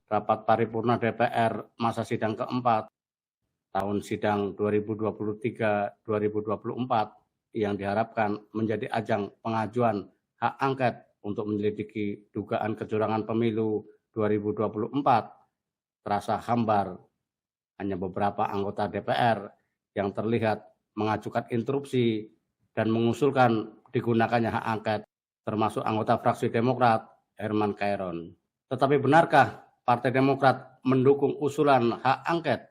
rapat paripurna DPR masa sidang keempat tahun sidang 2023-2024 yang diharapkan menjadi ajang pengajuan hak angket untuk menyelidiki dugaan kecurangan pemilu 2024 terasa hambar. Hanya beberapa anggota DPR yang terlihat mengajukan interupsi dan mengusulkan digunakannya hak angket, termasuk anggota fraksi Demokrat Herman Kairon. Tetapi benarkah Partai Demokrat mendukung usulan hak angket?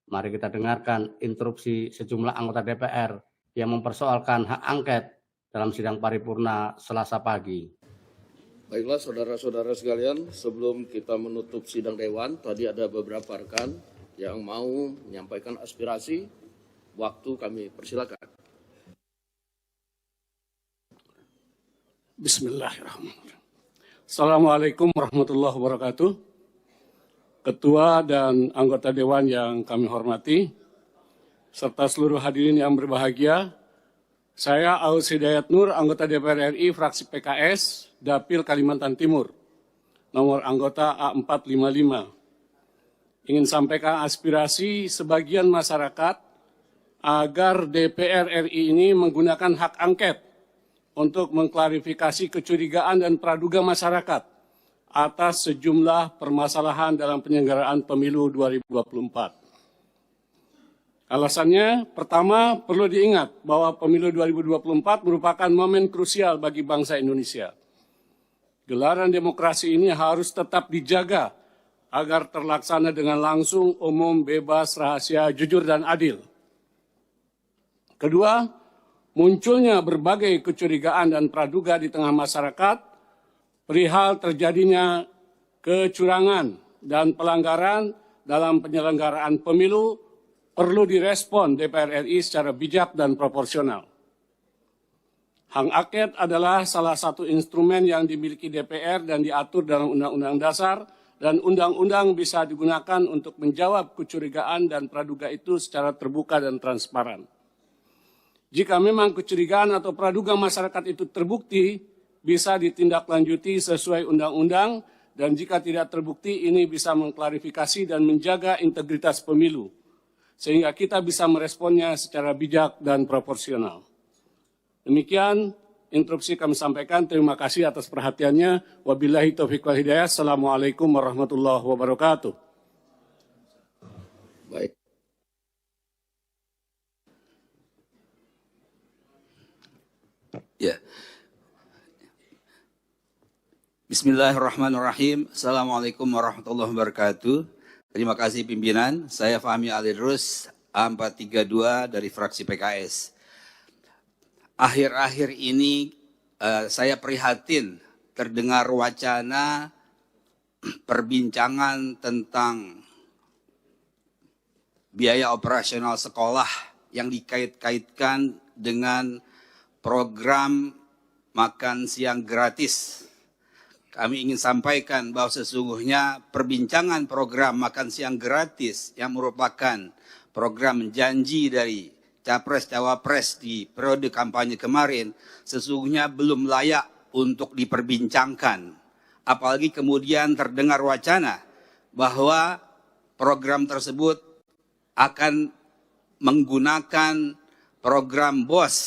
Mari kita dengarkan interupsi sejumlah anggota DPR yang mempersoalkan hak angket dalam sidang paripurna Selasa pagi. Baiklah saudara-saudara sekalian, sebelum kita menutup sidang Dewan, tadi ada beberapa rekan yang mau menyampaikan aspirasi, waktu kami persilakan. Bismillahirrahmanirrahim. Assalamualaikum warahmatullahi wabarakatuh. Ketua dan anggota Dewan yang kami hormati, serta seluruh hadirin yang berbahagia, saya Aus Hidayat Nur, anggota DPR RI, fraksi PKS, Dapil Kalimantan Timur, nomor anggota A455. Ingin sampaikan aspirasi sebagian masyarakat agar DPR RI ini menggunakan hak angket untuk mengklarifikasi kecurigaan dan praduga masyarakat atas sejumlah permasalahan dalam penyelenggaraan pemilu 2024. Alasannya, pertama, perlu diingat bahwa pemilu 2024 merupakan momen krusial bagi bangsa Indonesia. Gelaran demokrasi ini harus tetap dijaga agar terlaksana dengan langsung, umum, bebas, rahasia, jujur, dan adil. Kedua, munculnya berbagai kecurigaan dan praduga di tengah masyarakat perihal terjadinya kecurangan dan pelanggaran dalam penyelenggaraan pemilu perlu direspon DPR RI secara bijak dan proporsional. Hak angket adalah salah satu instrumen yang dimiliki DPR dan diatur dalam Undang-Undang Dasar, dan undang-undang bisa digunakan untuk menjawab kecurigaan dan praduga itu secara terbuka dan transparan. Jika memang kecurigaan atau praduga masyarakat itu terbukti, bisa ditindaklanjuti sesuai undang-undang, dan jika tidak terbukti ini bisa mengklarifikasi dan menjaga integritas pemilu, sehingga kita bisa meresponnya secara bijak dan proporsional. Demikian interupsi kami sampaikan. Terima kasih atas perhatiannya. Wabillahi taufiq wal hidayah. Assalamualaikum warahmatullahi wabarakatuh. Baik. Ya. Bismillahirrahmanirrahim. Assalamualaikum warahmatullahi wabarakatuh. Terima kasih pimpinan. Saya Fahmi Alidrus, A432 dari fraksi PKS. Akhir-akhir ini saya prihatin terdengar wacana perbincangan tentang biaya operasional sekolah yang dikait-kaitkan dengan program makan siang gratis. Kami ingin sampaikan bahwa sesungguhnya perbincangan program makan siang gratis yang merupakan program janji dari Capres-Cawapres di periode kampanye kemarin sesungguhnya belum layak untuk diperbincangkan. Apalagi kemudian terdengar wacana bahwa program tersebut akan menggunakan program BOS,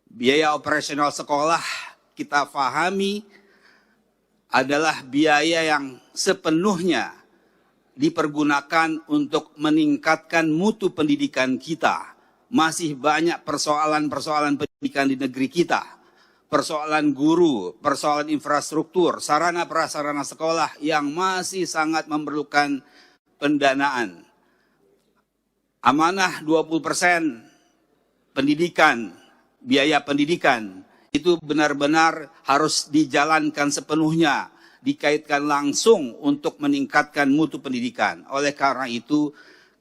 biaya operasional sekolah. Kita pahami adalah biaya yang sepenuhnya dipergunakan untuk meningkatkan mutu pendidikan kita. Masih banyak persoalan-persoalan pendidikan di negeri kita. Persoalan guru, persoalan infrastruktur, sarana prasarana sekolah yang masih sangat memerlukan pendanaan. Amanah 20% pendidikan, biaya pendidikan, itu benar-benar harus dijalankan sepenuhnya, dikaitkan langsung untuk meningkatkan mutu pendidikan. Oleh karena itu,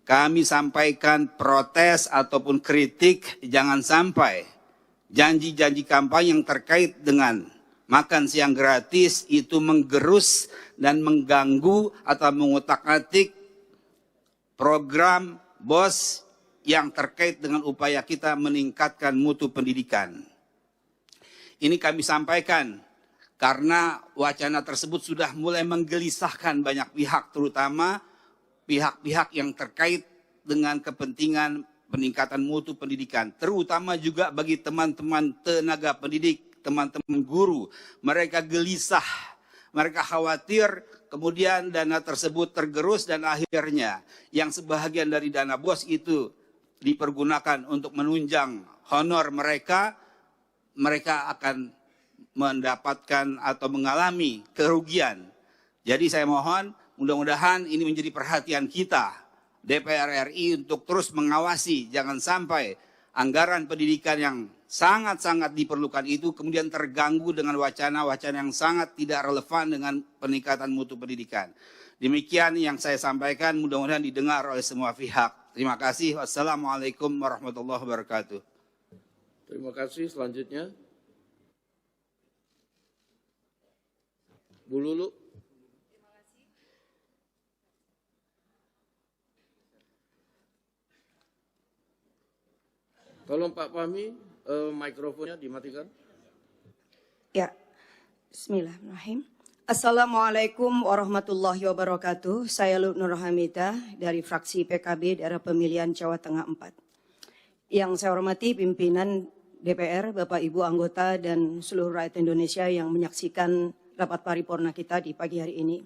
kami sampaikan protes ataupun kritik, jangan sampai janji-janji kampanye yang terkait dengan makan siang gratis itu menggerus dan mengganggu atau mengutak-atik program BOS yang terkait dengan upaya kita meningkatkan mutu pendidikan. Ini kami sampaikan karena wacana tersebut sudah mulai menggelisahkan banyak pihak, terutama pihak-pihak yang terkait dengan kepentingan peningkatan mutu pendidikan, terutama juga bagi teman-teman tenaga pendidik, teman-teman guru. Mereka gelisah, mereka khawatir kemudian dana tersebut tergerus dan akhirnya yang sebahagian dari dana BOS itu dipergunakan untuk menunjang honor mereka, mereka akan mendapatkan atau mengalami kerugian. Jadi saya mohon mudah-mudahan ini menjadi perhatian kita DPR RI untuk terus mengawasi jangan sampai anggaran pendidikan yang sangat-sangat diperlukan itu kemudian terganggu dengan wacana-wacana yang sangat tidak relevan dengan peningkatan mutu pendidikan. Demikian yang saya sampaikan, mudah-mudahan didengar oleh semua pihak. Terima kasih. Wassalamualaikum warahmatullahi wabarakatuh. Terima kasih. Selanjutnya, Bu Lulu. Tolong Pak Fahmi, mikrofonnya dimatikan. Ya, bismillahirrahmanirrahim. Assalamualaikum warahmatullahi wabarakatuh. Saya Nur Hamidah dari fraksi PKB daerah pemilihan Jawa Tengah 4. Yang saya hormati pimpinan DPR, Bapak Ibu anggota dan seluruh rakyat Indonesia yang menyaksikan rapat paripurna kita di pagi hari ini.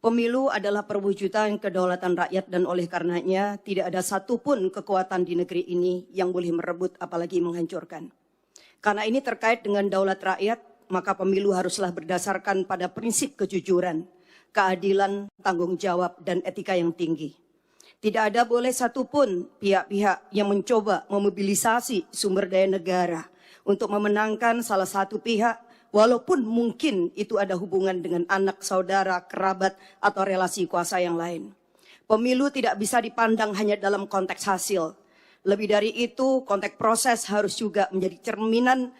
Pemilu adalah perwujudan kedaulatan rakyat dan oleh karenanya tidak ada satupun kekuatan di negeri ini yang boleh merebut apalagi menghancurkan. Karena ini terkait dengan daulat rakyat, maka pemilu haruslah berdasarkan pada prinsip kejujuran, keadilan, tanggung jawab, dan etika yang tinggi. Tidak ada boleh satupun pihak-pihak yang mencoba memobilisasi sumber daya negara untuk memenangkan salah satu pihak, walaupun mungkin itu ada hubungan dengan anak, saudara, kerabat, atau relasi kuasa yang lain. Pemilu tidak bisa dipandang hanya dalam konteks hasil. Lebih dari itu, konteks proses harus juga menjadi cerminan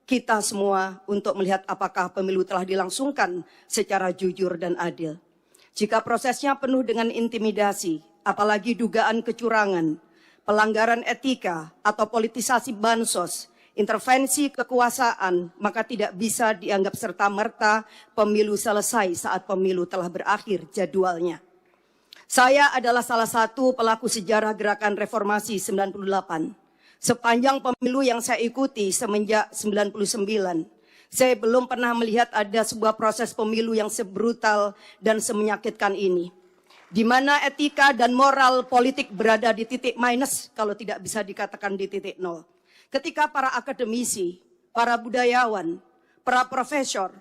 kita semua untuk melihat apakah pemilu telah dilangsungkan secara jujur dan adil. Jika prosesnya penuh dengan intimidasi, apalagi dugaan kecurangan, pelanggaran etika, atau politisasi bansos, intervensi kekuasaan, maka tidak bisa dianggap serta-merta pemilu selesai saat pemilu telah berakhir jadwalnya. Saya adalah salah satu pelaku sejarah gerakan reformasi 98. Sepanjang pemilu yang saya ikuti semenjak 99, saya belum pernah melihat ada sebuah proses pemilu yang sebrutal dan semenyakitkan ini. Di mana etika dan moral politik berada di titik minus, kalau tidak bisa dikatakan di titik nol. Ketika para akademisi, para budayawan, para profesor,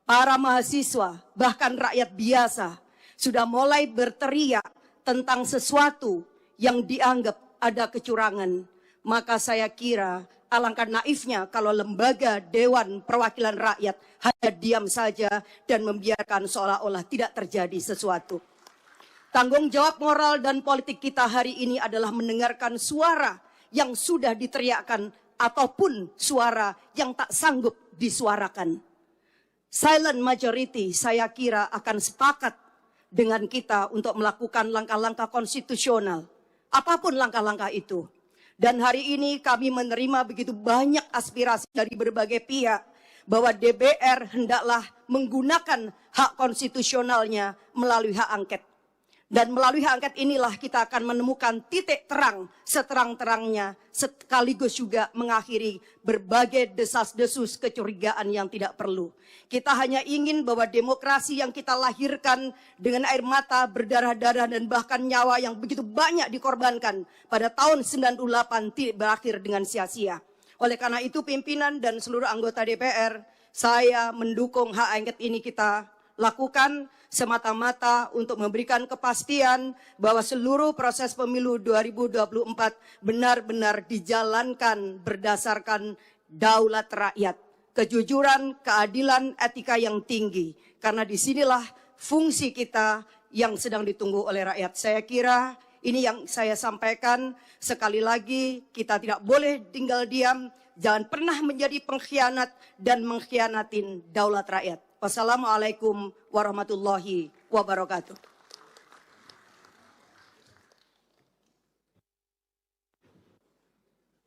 para mahasiswa, bahkan rakyat biasa sudah mulai berteriak tentang sesuatu yang dianggap ada kecurangan, maka saya kira alangkah naifnya kalau lembaga Dewan Perwakilan Rakyat hanya diam saja dan membiarkan seolah-olah tidak terjadi sesuatu. Tanggung jawab moral dan politik kita hari ini adalah mendengarkan suara yang sudah diteriakkan ataupun suara yang tak sanggup disuarakan. Silent majority saya kira akan sepakat dengan kita untuk melakukan langkah-langkah konstitusional. Apapun langkah-langkah itu. Dan hari ini kami menerima begitu banyak aspirasi dari berbagai pihak bahwa DPR hendaklah menggunakan hak konstitusionalnya melalui hak angket. Dan melalui hak angket inilah kita akan menemukan titik terang seterang-terangnya sekaligus juga mengakhiri berbagai desas-desus kecurigaan yang tidak perlu. Kita hanya ingin bahwa demokrasi yang kita lahirkan dengan air mata, berdarah-darah dan bahkan nyawa yang begitu banyak dikorbankan pada tahun 98 tidak berakhir dengan sia-sia. Oleh karena itu pimpinan dan seluruh anggota DPR, saya mendukung hak angket ini kita lakukan semata-mata untuk memberikan kepastian bahwa seluruh proses pemilu 2024 benar-benar dijalankan berdasarkan daulat rakyat, kejujuran, keadilan, etika yang tinggi. Karena disinilah fungsi kita yang sedang ditunggu oleh rakyat. Saya kira ini yang saya sampaikan. Sekali lagi kita tidak boleh tinggal diam, jangan pernah menjadi pengkhianat dan mengkhianatin daulat rakyat. Wassalamualaikum warahmatullahi wabarakatuh.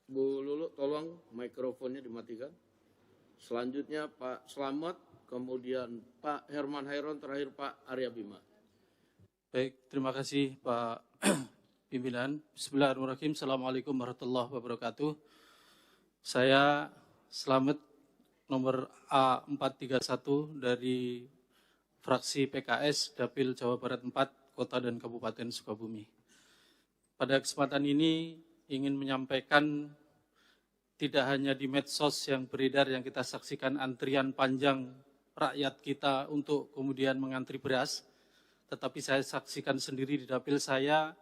Bu Lulu, tolong mikrofonnya dimatikan. Selanjutnya Pak Slamet, kemudian Pak Herman Hairon, terakhir Pak Arya Bima. Baik, terima kasih Pak Pimpinan. Bismillahirrahmanirrahim. Assalamualaikum warahmatullahi wabarakatuh. Saya Slamet nomor A431 dari fraksi PKS Dapil Jawa Barat 4, Kota dan Kabupaten Sukabumi. Pada kesempatan ini ingin menyampaikan tidak hanya di medsos yang beredar yang kita saksikan antrian panjang rakyat kita untuk kemudian mengantri beras, tetapi saya saksikan sendiri di dapil saya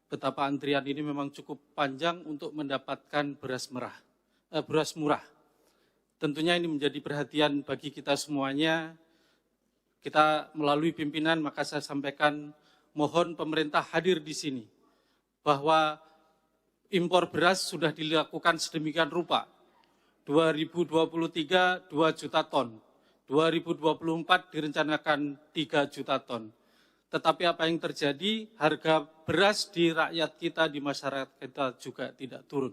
betapa antrian ini memang cukup panjang untuk mendapatkan beras murah. Tentunya ini menjadi perhatian bagi kita semuanya. Kita melalui pimpinan maka saya sampaikan mohon pemerintah hadir di sini bahwa impor beras sudah dilakukan sedemikian rupa. 2023 2 juta ton, 2024 direncanakan 3 juta ton. Tetapi apa yang terjadi, harga beras di rakyat kita, di masyarakat kita juga tidak turun.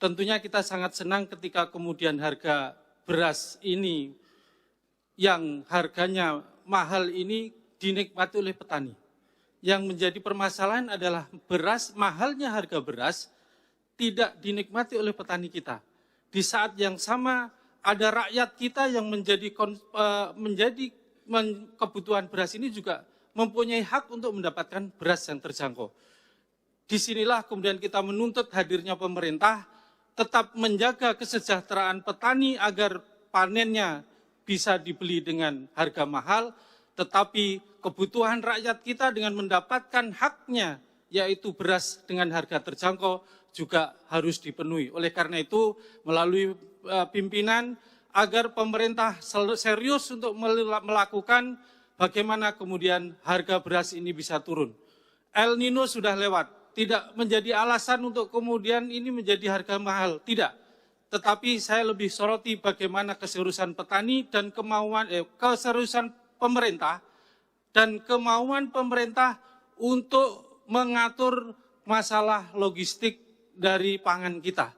Tentunya kita sangat senang ketika kemudian harga beras ini yang harganya mahal ini dinikmati oleh petani. Yang menjadi permasalahan adalah mahalnya harga beras tidak dinikmati oleh petani kita. Di saat yang sama ada rakyat kita yang menjadi kebutuhan beras ini juga mempunyai hak untuk mendapatkan beras yang terjangkau. Disinilah kemudian kita menuntut hadirnya pemerintah tetap menjaga kesejahteraan petani agar panennya bisa dibeli dengan harga mahal, tetapi kebutuhan rakyat kita dengan mendapatkan haknya, yaitu beras dengan harga terjangkau, juga harus dipenuhi. Oleh karena itu, melalui pimpinan, agar pemerintah serius untuk melakukan bagaimana kemudian harga beras ini bisa turun. El Nino sudah lewat. Tidak menjadi alasan untuk kemudian ini menjadi harga mahal, tidak. Tetapi saya lebih soroti bagaimana keseriusan petani dan keseriusan pemerintah dan kemauan pemerintah untuk mengatur masalah logistik dari pangan kita.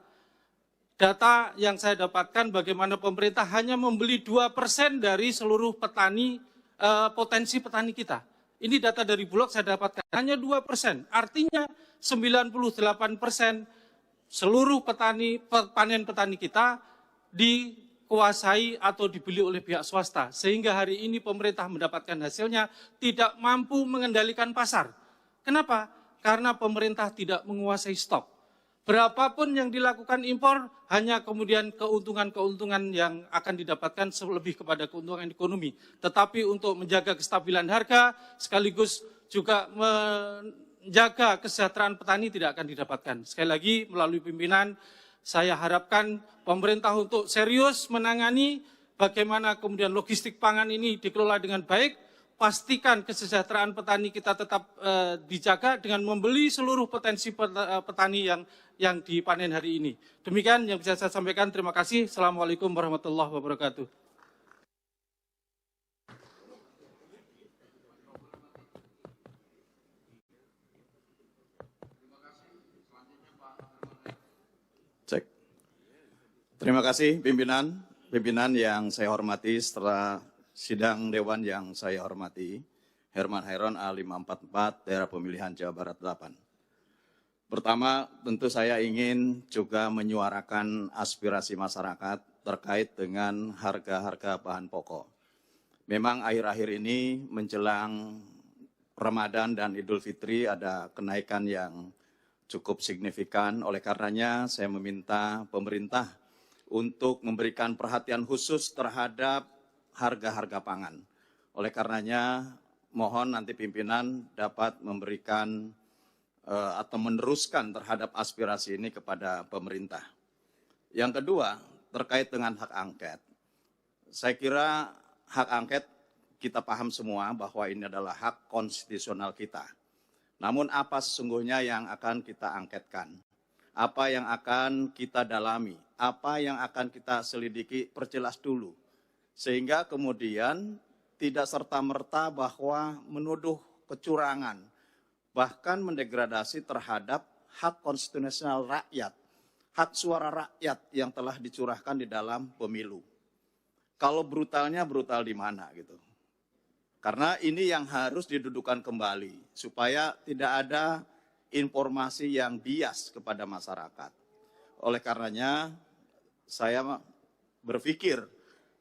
Data yang saya dapatkan bagaimana pemerintah hanya membeli 2% dari seluruh petani, potensi petani kita. Ini data dari Bulog saya dapatkan, hanya 2%. Artinya 98% seluruh panen petani kita dikuasai atau dibeli oleh pihak swasta. Sehingga hari ini pemerintah mendapatkan hasilnya tidak mampu mengendalikan pasar. Kenapa? Karena pemerintah tidak menguasai stok. Berapapun yang dilakukan impor, hanya kemudian keuntungan-keuntungan yang akan didapatkan lebih kepada keuntungan ekonomi. Tetapi untuk menjaga kestabilan harga, sekaligus juga menjaga kesejahteraan petani tidak akan didapatkan. Sekali lagi, melalui pimpinan, saya harapkan pemerintah untuk serius menangani bagaimana kemudian logistik pangan ini dikelola dengan baik. Pastikan kesejahteraan petani kita tetap dijaga dengan membeli seluruh potensi petani yang dipanen hari ini. Demikian yang bisa saya sampaikan. Terima kasih. Assalamualaikum warahmatullahi wabarakatuh. Cek. Terima kasih pimpinan yang saya hormati setelah sidang Dewan yang saya hormati, Herman Hairon A544, daerah pemilihan Jawa Barat 8. Pertama, tentu saya ingin juga menyuarakan aspirasi masyarakat terkait dengan harga-harga bahan pokok. Memang akhir-akhir ini menjelang Ramadan dan Idul Fitri ada kenaikan yang cukup signifikan. Oleh karenanya saya meminta pemerintah untuk memberikan perhatian khusus terhadap harga-harga pangan. Oleh karenanya, mohon nanti pimpinan dapat memberikan atau meneruskan terhadap aspirasi ini kepada pemerintah. Yang kedua, terkait dengan hak angket. Saya kira hak angket kita paham semua bahwa ini adalah hak konstitusional kita. Namun apa sesungguhnya yang akan kita angketkan? Apa yang akan kita dalami? Apa yang akan kita selidiki? Perjelas dulu. Sehingga kemudian tidak serta-merta bahwa menuduh kecurangan, bahkan mendegradasi terhadap hak konstitusional rakyat, hak suara rakyat yang telah dicurahkan di dalam pemilu. Kalau brutalnya brutal di mana gitu. Karena ini yang harus didudukan kembali supaya tidak ada informasi yang bias kepada masyarakat. Oleh karenanya saya berpikir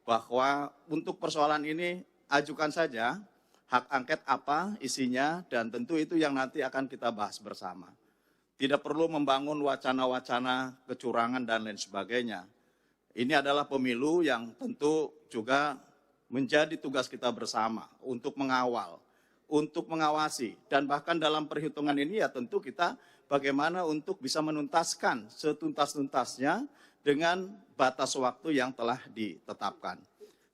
bahwa untuk persoalan ini ajukan saja hak angket apa isinya dan tentu itu yang nanti akan kita bahas bersama. Tidak perlu membangun wacana-wacana kecurangan dan lain sebagainya. Ini adalah pemilu yang tentu juga menjadi tugas kita bersama untuk mengawal, untuk mengawasi, dan bahkan dalam perhitungan ini ya tentu kita bagaimana untuk bisa menuntaskan setuntas-tuntasnya dengan batas waktu yang telah ditetapkan.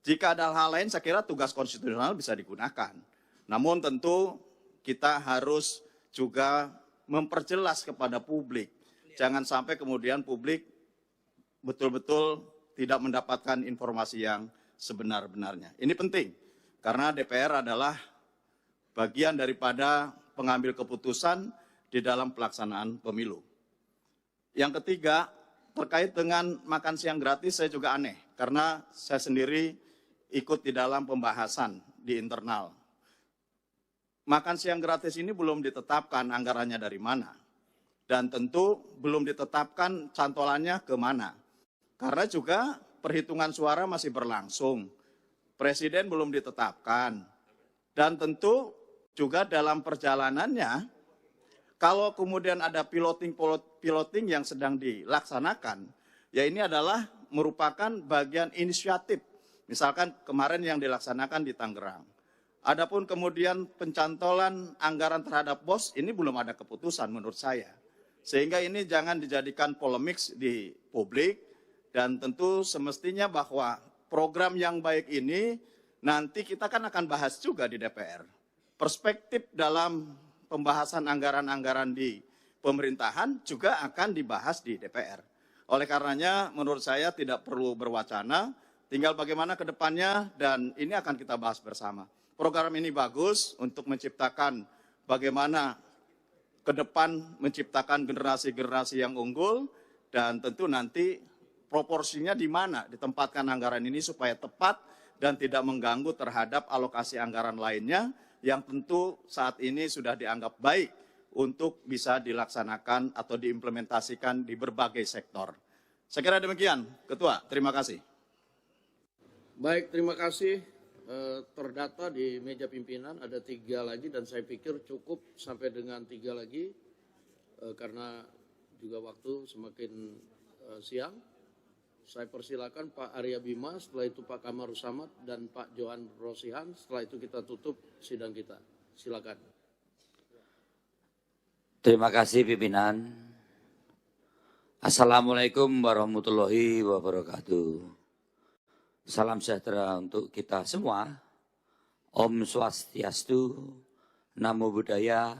Jika ada hal lain saya kira tugas konstitusional bisa digunakan. Namun tentu kita harus juga memperjelas kepada publik. Jangan sampai kemudian publik betul-betul tidak mendapatkan informasi yang sebenar-benarnya. Ini penting, karena DPR adalah bagian daripada pengambil keputusan di dalam pelaksanaan pemilu. Yang ketiga, terkait dengan makan siang gratis saya juga aneh, karena saya sendiri ikut di dalam pembahasan di internal. Makan siang gratis ini belum ditetapkan anggarannya dari mana. Dan tentu belum ditetapkan cantolannya ke mana. Karena juga perhitungan suara masih berlangsung. Presiden belum ditetapkan. Dan tentu juga dalam perjalanannya, kalau kemudian ada piloting yang sedang dilaksanakan, ya ini adalah merupakan bagian inisiatif. Misalkan kemarin yang dilaksanakan di Tangerang. Adapun kemudian pencantolan anggaran terhadap BOS, ini belum ada keputusan menurut saya. Sehingga ini jangan dijadikan polemik di publik, dan tentu semestinya bahwa program yang baik ini nanti kita kan akan bahas juga di DPR. Perspektif dalam pembahasan anggaran-anggaran di pemerintahan juga akan dibahas di DPR. Oleh karenanya menurut saya tidak perlu berwacana, tinggal bagaimana ke depannya dan ini akan kita bahas bersama. Program ini bagus untuk menciptakan bagaimana ke depan menciptakan generasi-generasi yang unggul dan tentu nanti proporsinya di mana ditempatkan anggaran ini supaya tepat dan tidak mengganggu terhadap alokasi anggaran lainnya yang tentu saat ini sudah dianggap baik untuk bisa dilaksanakan atau diimplementasikan di berbagai sektor. Saya kira demikian, Ketua. Terima kasih. Baik, terima kasih. Terdata di meja pimpinan ada 3 lagi dan saya pikir cukup sampai dengan 3 lagi karena juga waktu semakin siang. Saya persilakan Pak Arya Bima, setelah itu Pak Kamarus Samad dan Pak Johan Rosihan. Setelah itu kita tutup sidang kita. Silakan. Terima kasih pimpinan. Assalamualaikum warahmatullahi wabarakatuh. Salam sejahtera untuk kita semua. Om Swastiastu, Namo Buddhaya,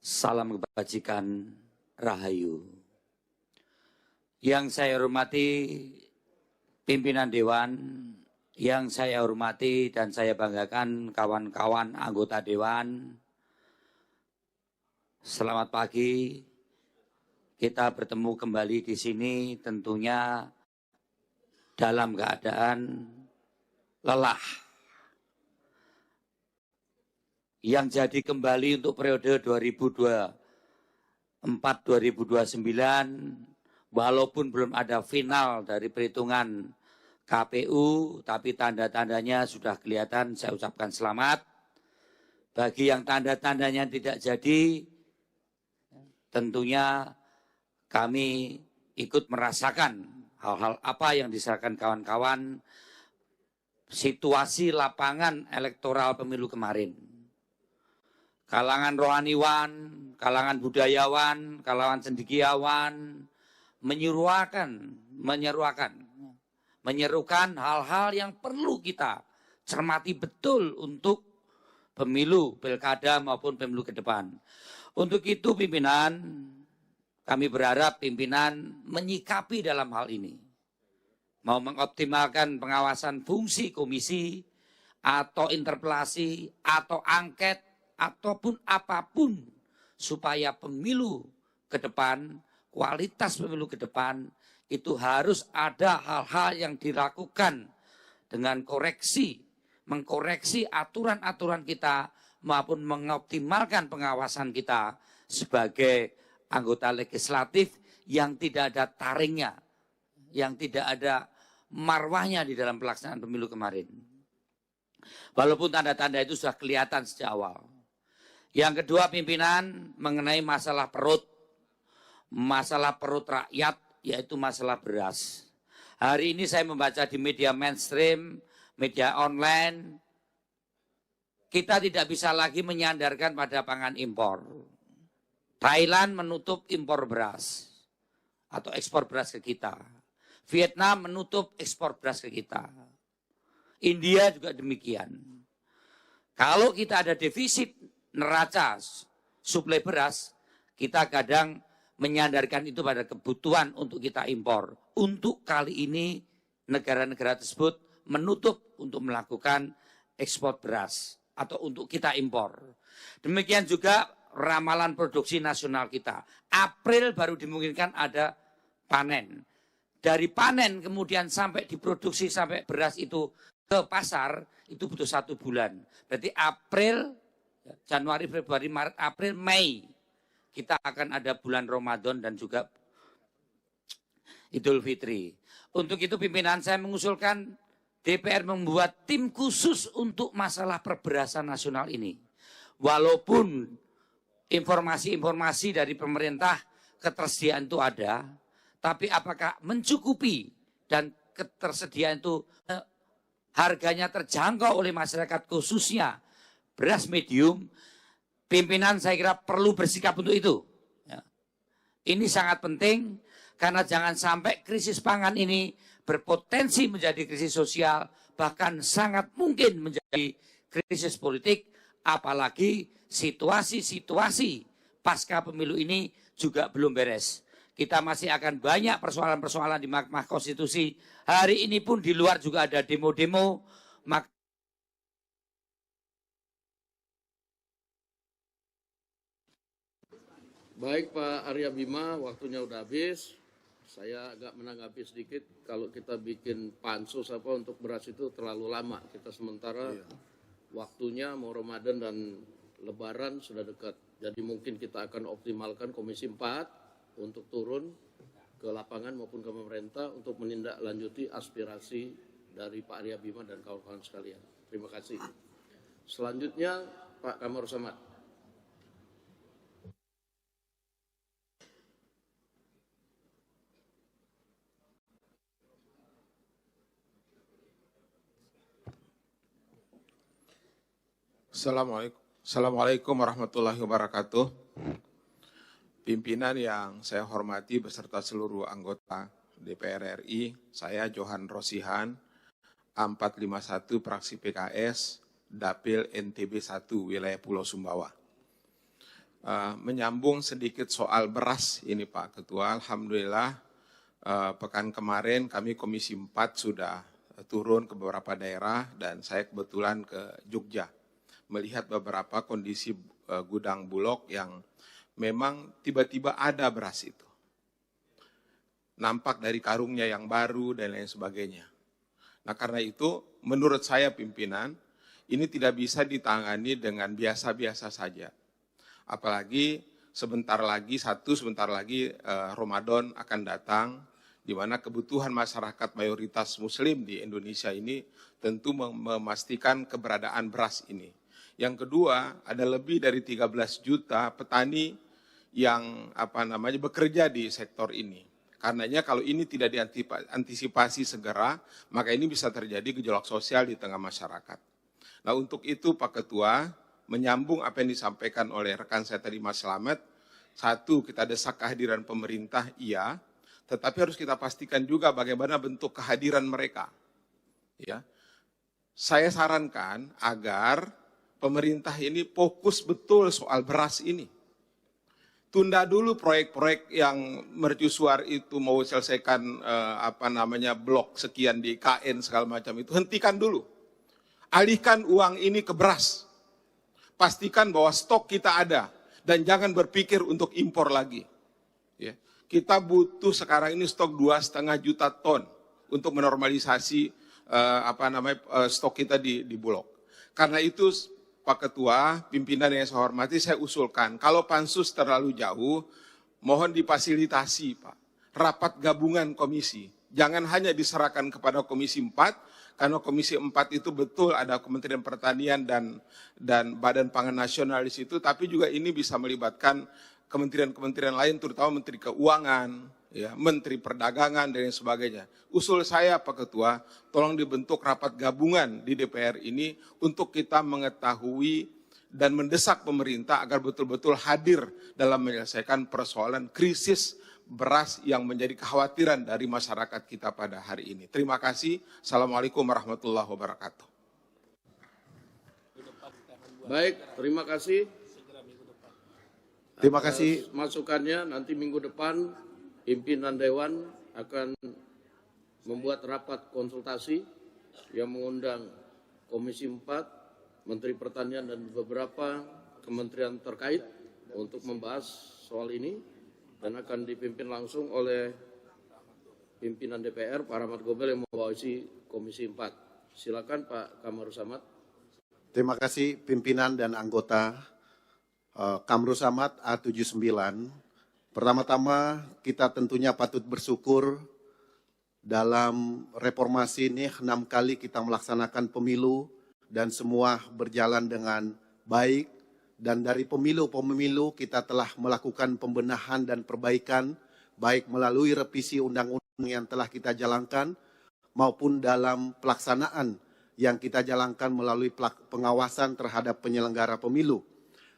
salam kebajikan, Rahayu. Yang saya hormati pimpinan Dewan, yang saya hormati dan saya banggakan kawan-kawan anggota Dewan. Selamat pagi, kita bertemu kembali di sini tentunya dalam keadaan lelah. Yang jadi kembali untuk periode 2024-2029, walaupun belum ada final dari perhitungan KPU, tapi tanda-tandanya sudah kelihatan, saya ucapkan selamat. Bagi yang tanda-tandanya tidak jadi, tentunya kami ikut merasakan hal-hal apa yang diserahkan kawan-kawan, situasi lapangan elektoral pemilu kemarin. Kalangan rohaniwan, kalangan budayawan, kalangan cendekiawan, menyerukan hal-hal yang perlu kita cermati betul untuk pemilu, pilkada maupun pemilu ke depan. Untuk itu pimpinan, kami berharap pimpinan menyikapi dalam hal ini. Mau mengoptimalkan pengawasan fungsi komisi, atau interpelasi, atau angket, ataupun apapun. Supaya pemilu ke depan, kualitas pemilu ke depan, itu harus ada hal-hal yang dilakukan dengan mengkoreksi aturan-aturan kita maupun mengoptimalkan pengawasan kita sebagai anggota legislatif yang tidak ada taringnya, yang tidak ada marwahnya di dalam pelaksanaan pemilu kemarin. Walaupun tanda-tanda itu sudah kelihatan sejak awal. Yang kedua pimpinan mengenai masalah perut rakyat, yaitu masalah beras. Hari ini saya membaca di media mainstream, media online, kita tidak bisa lagi menyandarkan pada pangan impor. Thailand menutup impor beras atau ekspor beras ke kita. Vietnam menutup ekspor beras ke kita. India juga demikian. Kalau kita ada defisit neraca suplai beras, kita kadang menyandarkan itu pada kebutuhan untuk kita impor. Untuk kali ini negara-negara tersebut menutup untuk melakukan ekspor beras atau untuk kita impor. Demikian juga ramalan produksi nasional kita. April baru dimungkinkan ada panen. Dari panen kemudian sampai diproduksi sampai beras itu ke pasar itu butuh 1 bulan. Berarti April, Januari, Februari, Maret, April, Mei kita akan ada bulan Ramadan dan juga Idul Fitri. Untuk itu pimpinan saya mengusulkan DPR membuat tim khusus untuk masalah perberasan nasional ini. Walaupun informasi-informasi dari pemerintah ketersediaan itu ada, tapi apakah mencukupi dan ketersediaan itu harganya terjangkau oleh masyarakat khususnya beras medium, pimpinan saya kira perlu bersikap untuk itu. Ini sangat penting karena jangan sampai krisis pangan ini berpotensi menjadi krisis sosial, bahkan sangat mungkin menjadi krisis politik, apalagi situasi-situasi pasca pemilu ini juga belum beres. Kita masih akan banyak persoalan-persoalan di Mahkamah Konstitusi. Hari ini pun di luar juga ada demo-demo. Baik Pak Arya Bima, waktunya udah habis. Saya agak menanggapi sedikit kalau kita bikin pansus untuk beras itu terlalu lama. Kita sementara waktunya mau Ramadan dan Lebaran sudah dekat. Jadi mungkin kita akan optimalkan Komisi 4 untuk turun ke lapangan maupun ke pemerintah untuk menindaklanjuti aspirasi dari Pak Arya Bima dan kawan-kawan sekalian. Terima kasih. Selanjutnya Pak Kamarul Samad. Assalamualaikum warahmatullahi wabarakatuh. Pimpinan yang saya hormati beserta seluruh anggota DPR RI, saya Johan Rosihan, A451 fraksi PKS, Dapil NTB 1, wilayah Pulau Sumbawa. Menyambung sedikit soal beras ini Pak Ketua, Alhamdulillah pekan kemarin kami Komisi 4 sudah turun ke beberapa daerah dan saya kebetulan ke Jogja. Melihat beberapa kondisi gudang Bulog yang memang tiba-tiba ada beras itu. Nampak dari karungnya yang baru dan lain sebagainya. Nah karena itu menurut saya pimpinan, ini tidak bisa ditangani dengan biasa-biasa saja. Apalagi sebentar lagi Ramadan akan datang, di mana kebutuhan masyarakat mayoritas muslim di Indonesia ini tentu memastikan keberadaan beras ini. Yang kedua, ada lebih dari 13 juta petani yang bekerja di sektor ini. Karenanya kalau ini tidak diantisipasi segera, maka ini bisa terjadi gejolak sosial di tengah masyarakat. Nah untuk itu Pak Ketua, menyambung apa yang disampaikan oleh rekan saya tadi Mas Slamet, satu, kita desak kehadiran pemerintah, iya, tetapi harus kita pastikan juga bagaimana bentuk kehadiran mereka. Ya, saya sarankan agar pemerintah ini fokus betul soal beras ini. Tunda dulu proyek-proyek yang mercusuar itu mau selesaikan blok sekian di KN segala macam itu, hentikan dulu. Alihkan uang ini ke beras. Pastikan bahwa stok kita ada dan jangan berpikir untuk impor lagi. Ya. Kita butuh sekarang ini stok 2,5 juta ton untuk menormalisasi stok kita di Bulog. Karena itu Pak Ketua, pimpinan yang saya hormati, saya usulkan kalau pansus terlalu jauh, mohon difasilitasi Pak, rapat gabungan komisi. Jangan hanya diserahkan kepada Komisi 4, karena Komisi 4 itu betul ada Kementerian Pertanian dan Badan Pangan Nasional di situ, tapi juga ini bisa melibatkan kementerian-kementerian lain, terutama Menteri Keuangan, ya, Menteri Perdagangan dan sebagainya. Usul saya Pak Ketua, tolong dibentuk rapat gabungan di DPR ini untuk kita mengetahui dan mendesak pemerintah agar betul-betul hadir dalam menyelesaikan persoalan krisis beras yang menjadi kekhawatiran dari masyarakat kita pada hari ini. Terima kasih. Assalamualaikum warahmatullahi wabarakatuh. Baik, terima kasih. Terima kasih. Masukannya nanti minggu depan pimpinan Dewan akan membuat rapat konsultasi yang mengundang Komisi 4, Menteri Pertanian dan beberapa kementerian terkait untuk membahas soal ini dan akan dipimpin langsung oleh pimpinan DPR Pak Rahmat Gobel yang mewakili Komisi 4. Silakan Pak Kamru Samad. Terima kasih pimpinan dan anggota Kamru Samad A79. Pertama-tama kita tentunya patut bersyukur dalam reformasi ini 6 kali kita melaksanakan pemilu dan semua berjalan dengan baik. Dan dari pemilu-pemilu kita telah melakukan pembenahan dan perbaikan baik melalui revisi undang-undang yang telah kita jalankan maupun dalam pelaksanaan yang kita jalankan melalui pengawasan terhadap penyelenggara pemilu.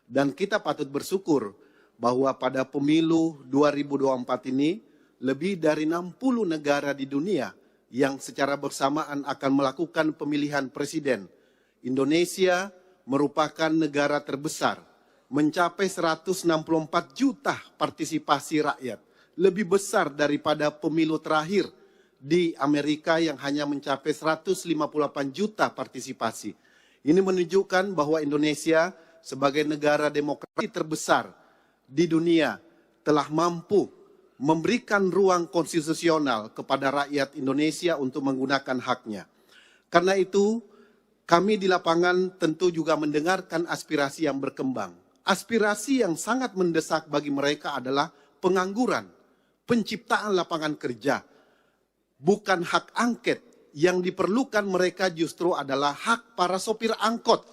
Dan kita patut bersyukur bahwa pada pemilu 2024 ini lebih dari 60 negara di dunia yang secara bersamaan akan melakukan pemilihan presiden. Indonesia merupakan negara terbesar, mencapai 164 juta partisipasi rakyat. Lebih besar daripada pemilu terakhir di Amerika yang hanya mencapai 158 juta partisipasi. Ini menunjukkan bahwa Indonesia sebagai negara demokrasi terbesar di dunia telah mampu memberikan ruang konstitusional kepada rakyat Indonesia untuk menggunakan haknya. Karena itu, kami di lapangan tentu juga mendengarkan aspirasi yang berkembang. Aspirasi yang sangat mendesak bagi mereka adalah pengangguran, penciptaan lapangan kerja, bukan hak angket. Yang diperlukan mereka justru adalah hak para sopir angkot.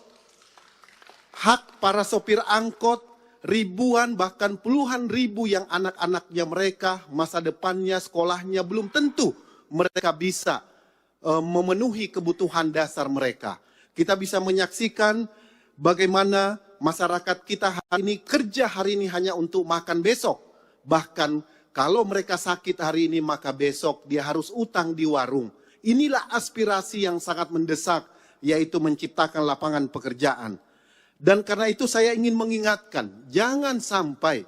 Hak para sopir angkot, ribuan bahkan puluhan ribu yang anak-anaknya mereka, masa depannya, sekolahnya belum tentu mereka bisa memenuhi kebutuhan dasar mereka. Kita bisa menyaksikan bagaimana masyarakat kita hari ini kerja hari ini hanya untuk makan besok. Bahkan kalau mereka sakit hari ini maka besok dia harus utang di warung. Inilah aspirasi yang sangat mendesak, yaitu menciptakan lapangan pekerjaan. Dan karena itu saya ingin mengingatkan, jangan sampai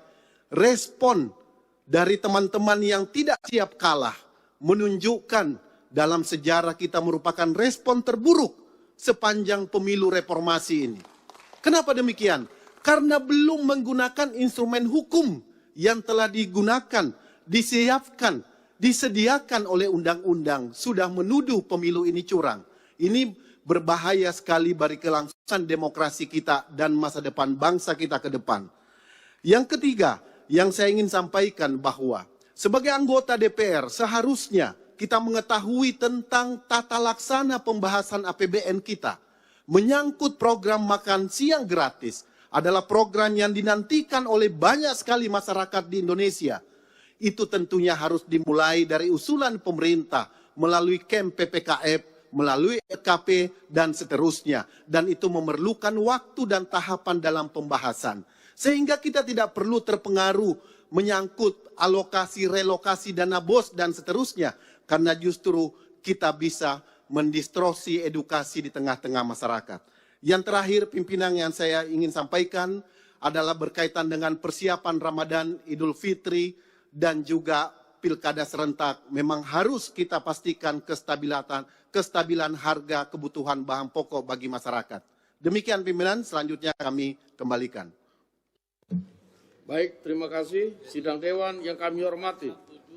respon dari teman-teman yang tidak siap kalah menunjukkan dalam sejarah kita merupakan respon terburuk sepanjang pemilu reformasi ini. Kenapa demikian? Karena belum menggunakan instrumen hukum yang telah digunakan, disiapkan, disediakan oleh undang-undang, sudah menuduh pemilu ini curang. Ini berbahaya sekali bagi kelangsungan demokrasi kita dan masa depan bangsa kita ke depan. Yang ketiga, yang saya ingin sampaikan bahwa sebagai anggota DPR seharusnya kita mengetahui tentang tata laksana pembahasan APBN kita. Menyangkut program makan siang gratis adalah program yang dinantikan oleh banyak sekali masyarakat di Indonesia. Itu tentunya harus dimulai dari usulan pemerintah melalui KEM PPKF, melalui RKP, dan seterusnya. Dan itu memerlukan waktu dan tahapan dalam pembahasan. Sehingga kita tidak perlu terpengaruh menyangkut alokasi, relokasi, dana BOS, dan seterusnya. Karena justru kita bisa mendistorsi edukasi di tengah-tengah masyarakat. Yang terakhir, pimpinan yang saya ingin sampaikan adalah berkaitan dengan persiapan Ramadan, Idul Fitri, dan juga pilkada serentak. Memang harus kita pastikan kestabilan harga kebutuhan bahan pokok bagi masyarakat. Demikian pimpinan, selanjutnya kami kembalikan. Baik, terima kasih. Sidang Dewan yang kami hormati.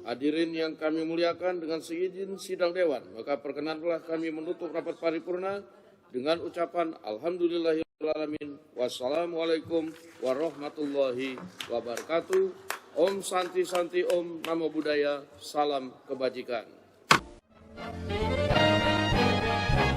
Hadirin yang kami muliakan, dengan seizin sidang Dewan, maka perkenanlah kami menutup rapat paripurna dengan ucapan Alhamdulillahirrahmanirrahim. Wassalamualaikum warahmatullahi wabarakatuh. Om Santi Santi Om, Namo Buddhaya, salam kebajikan.